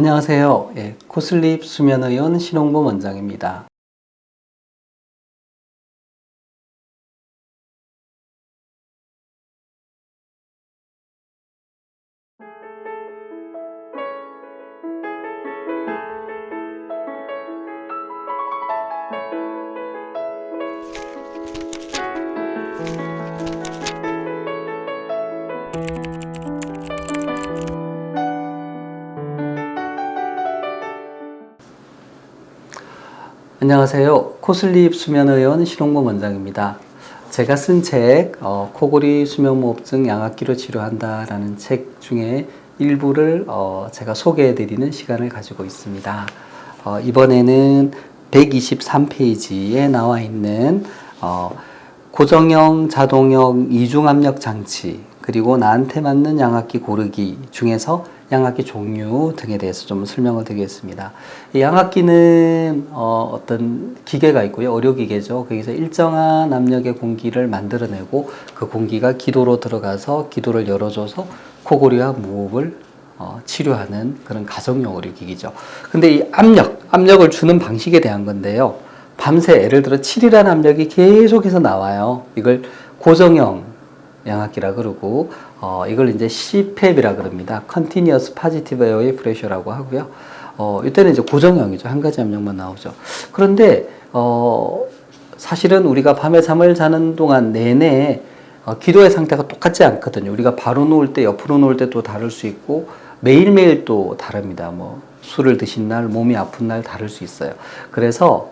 안녕하세요. 코슬립 수면의원 신홍범 원장입니다. 안녕하세요. 코슬립 수면의원 신홍범 원장입니다. 제가 쓴 책 코골이 수면무호흡증 양압기로 치료한다 라는 책 중에 일부를 제가 소개해 드리는 시간을 가지고 있습니다. 이번에는 123페이지에 나와 있는 고정형, 자동형 이중압력 장치 그리고 나한테 맞는 양압기 고르기 중에서 양압기 종류 등에 대해서 좀 설명을 드리겠습니다. 이 양압기는 어떤 기계가 있고요. 의료기계죠. 거기서 일정한 압력의 공기를 만들어내고 그 공기가 기도로 들어가서 기도를 열어줘서 코골이와 무호흡을 치료하는 그런 가정용 의료기기죠. 근데 이 압력을 주는 방식에 대한 건데요. 밤새 예를 들어 7이라는 압력이 계속해서 나와요. 이걸 고정형 양압기라 그러고 이걸 이제 CPAP이라 그럽니다. Continuous Positive Airway Pressure라고 하고요. 이때는 이제 고정형이죠. 한 가지 압력만 나오죠. 그런데 사실은 우리가 밤에 잠을 자는 동안 내내 기도의 상태가 똑같지 않거든요. 우리가 바로 누울 때, 옆으로 누울 때 또 다를 수 있고 매일매일 또 다릅니다. 뭐 술을 드신 날, 몸이 아픈 날 다를 수 있어요. 그래서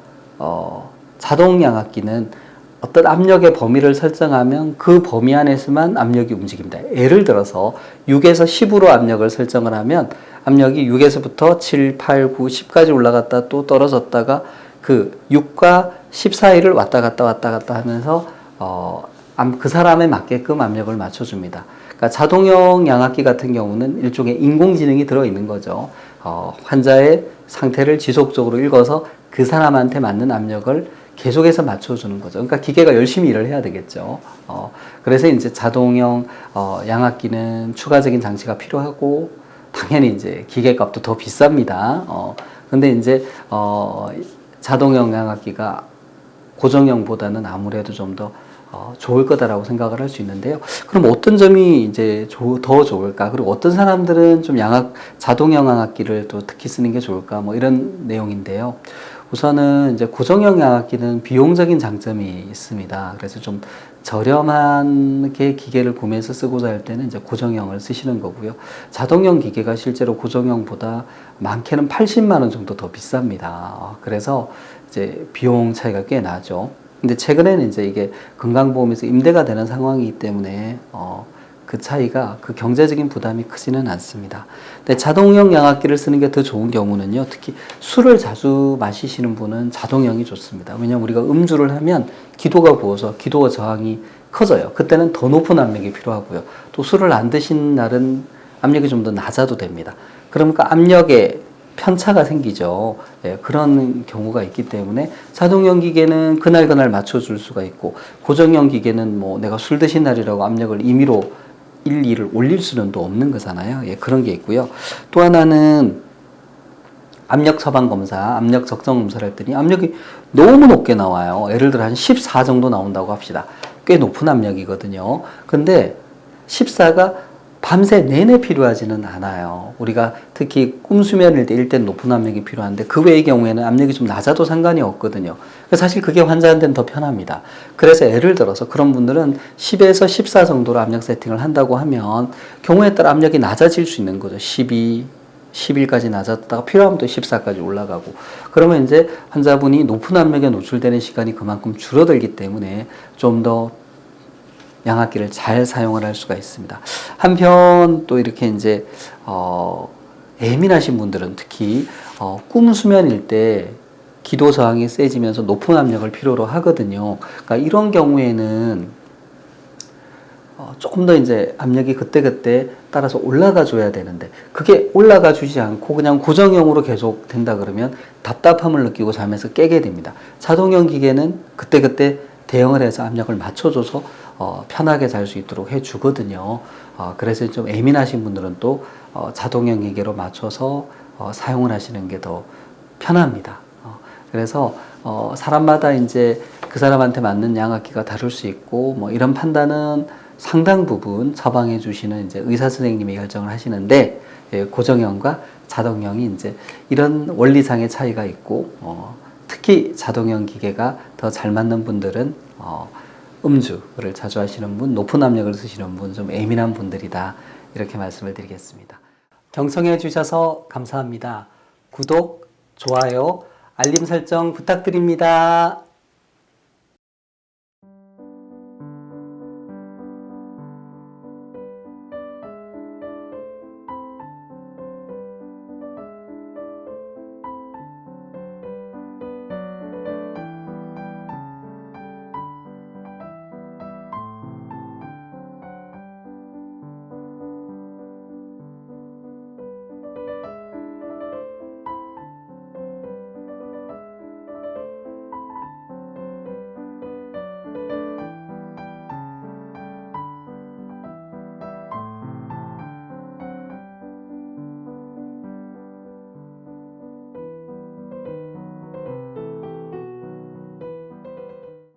자동 양압기는 어떤 압력의 범위를 설정하면 그 범위 안에서만 압력이 움직입니다. 예를 들어서 6에서 10으로 압력을 설정을 하면 압력이 6에서부터 7, 8, 9, 10까지 올라갔다 또 떨어졌다가 그 6과 10 사이를 왔다 갔다 하면서 그 사람에 맞게끔 압력을 맞춰줍니다. 그러니까 자동형 양압기 같은 경우는 일종의 인공지능이 들어있는 거죠. 환자의 상태를 지속적으로 읽어서 그 사람한테 맞는 압력을 계속해서 맞춰주는 거죠. 그러니까 기계가 열심히 일을 해야 되겠죠. 그래서 이제 자동형 양압기는 추가적인 장치가 필요하고 당연히 이제 기계값도 더 비쌉니다. 근데 이제 자동형 양압기가 고정형보다는 아무래도 좀 더 좋을 거다라고 생각을 할 수 있는데요. 그럼 어떤 점이 이제 더 좋을까? 그리고 어떤 사람들은 좀 자동형 양압기를 또 특히 쓰는 게 좋을까? 뭐 이런 내용인데요. 우선은 이제 고정형 양압기는 비용적인 장점이 있습니다. 그래서 좀 저렴하게 기계를 구매해서 쓰고자 할 때는 이제 고정형을 쓰시는 거고요. 자동형 기계가 실제로 고정형보다 많게는 80만 원 정도 더 비쌉니다. 그래서 이제 비용 차이가 꽤 나죠. 근데 최근에는 이제 이게 건강보험에서 임대가 되는 상황이기 때문에 그 차이가 그 경제적인 부담이 크지는 않습니다. 근데 자동형 양압기를 쓰는 게 더 좋은 경우는요. 특히 술을 자주 마시시는 분은 자동형이 좋습니다. 왜냐하면 우리가 음주를 하면 기도가 부어서 기도 저항이 커져요. 그때는 더 높은 압력이 필요하고요. 또 술을 안 드신 날은 압력이 좀 더 낮아도 됩니다. 그러니까 압력에 편차가 생기죠. 그런 경우가 있기 때문에 자동형 기계는 그날 맞춰줄 수가 있고 고정형 기계는 뭐 내가 술 드신 날이라고 압력을 임의로 1, 2를 올릴 수는 또 없는 거잖아요. 그런 게 있고요. 또 하나는 압력 처방 검사, 압력 적정 검사를 했더니 압력이 너무 높게 나와요. 예를 들어 한 14 정도 나온다고 합시다. 꽤 높은 압력이거든요. 근데 14가 밤새 내내 필요하지는 않아요. 우리가 특히 꿈수면일 때는 높은 압력이 필요한데 그 외의 경우에는 압력이 좀 낮아도 상관이 없거든요. 사실 그게 환자한테는 더 편합니다. 그래서 예를 들어서 그런 분들은 10에서 14 정도로 압력 세팅을 한다고 하면 경우에 따라 압력이 낮아질 수 있는 거죠. 12, 11까지 낮았다가 필요하면 또 14까지 올라가고 그러면 이제 환자분이 높은 압력에 노출되는 시간이 그만큼 줄어들기 때문에 좀 더 양압기를 잘 사용을 할 수가 있습니다. 한편 또 이렇게 이제 예민하신 분들은 특히 꿈 수면일 때 기도 저항이 세지면서 높은 압력을 필요로 하거든요. 그러니까 이런 경우에는 조금 더 이제 압력이 그때그때 따라서 올라가 줘야 되는데 그게 올라가 주지 않고 그냥 고정형으로 계속 된다 그러면 답답함을 느끼고 잠에서 깨게 됩니다. 자동형 기계는 그때그때 대응을 해서 압력을 맞춰줘서 편하게 잘 수 있도록 해주거든요. 그래서 좀 예민하신 분들은 또 자동형 기계로 맞춰서 사용을 하시는 게 더 편합니다. 그래서 사람마다 이제 그 사람한테 맞는 양압기가 다를 수 있고 뭐 이런 판단은 상당 부분 처방해 주시는 이제 의사 선생님이 결정을 하시는데, 예, 고정형과 자동형이 이제 이런 원리상의 차이가 있고, 특히 자동형 기계가 더 잘 맞는 분들은 음주를 자주 하시는 분, 높은 압력을 쓰시는 분, 좀 예민한 분들이다, 이렇게 말씀을 드리겠습니다. 경청해 주셔서 감사합니다. 구독, 좋아요, 알림 설정 부탁드립니다.